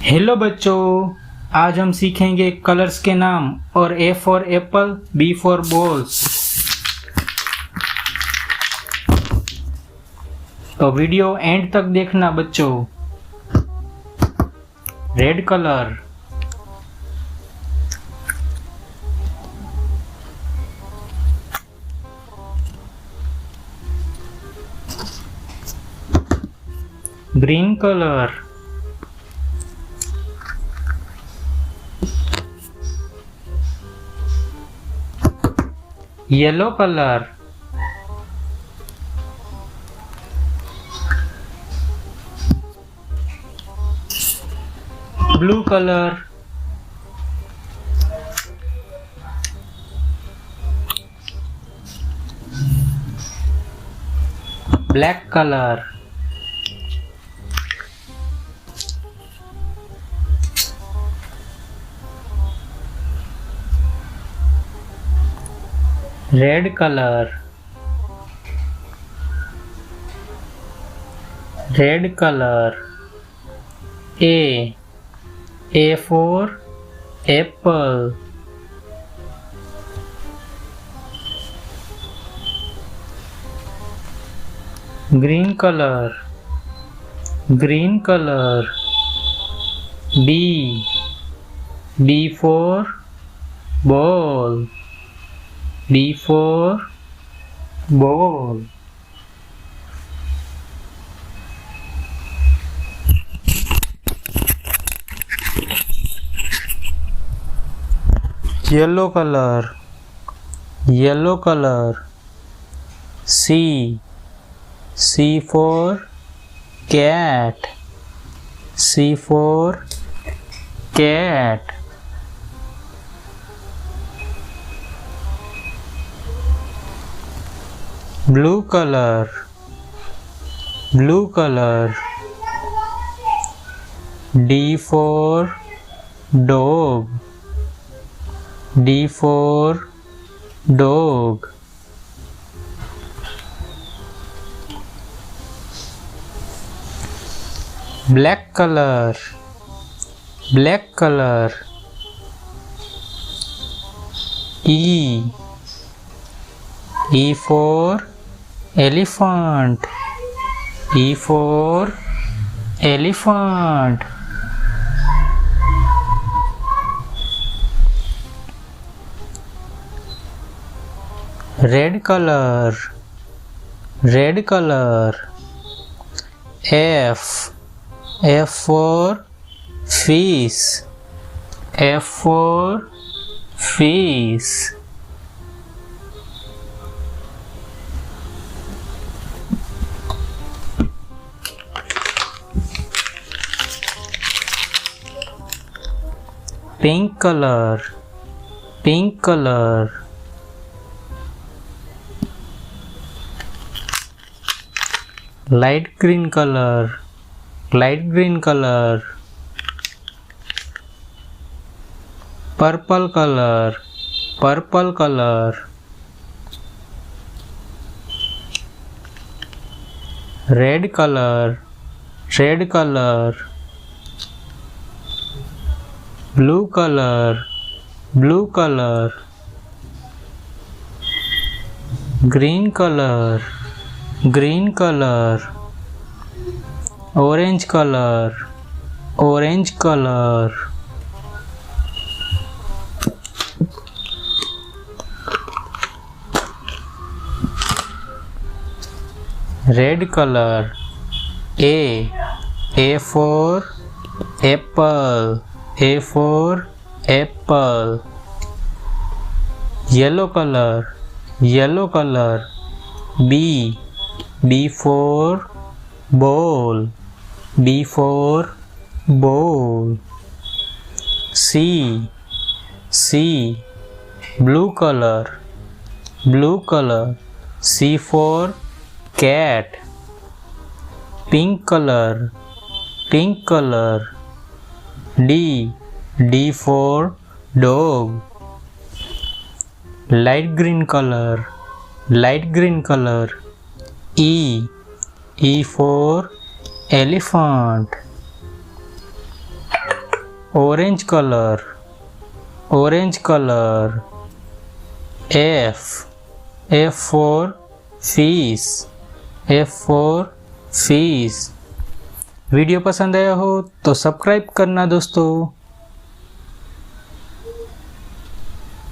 Hello बच्चों, आज हम सीखेंगे कलर्स के नाम और A for apple, B for balls. तो वीडियो एंड तक देखना बच्चों। Red colour, green colour, yellow colour, blue colour, black colour, red colour, red colour, A for apple, green colour, green colour, B for ball, B for ball, yellow color, yellow color, C for cat, C for cat, blue color, blue color, D for dog, D for dog, black color, black color, E for elephant, E for elephant, red color, red color, F for fish, F for fish, pink color, pink color, light green color, light green color, purple color, purple color, red color, red color, blue color, blue color, green color, green color, orange color, orange color, red color, A for apple, A for apple, yellow color, yellow color, B for ball, B for ball, C blue color, blue color, C for cat, pink color, pink color, D for dog, light green color, light green color, E for elephant, orange colour, orange colour. F for fish, F for fish। Video पसंद आया हो तो subscribe करना दोस्तों।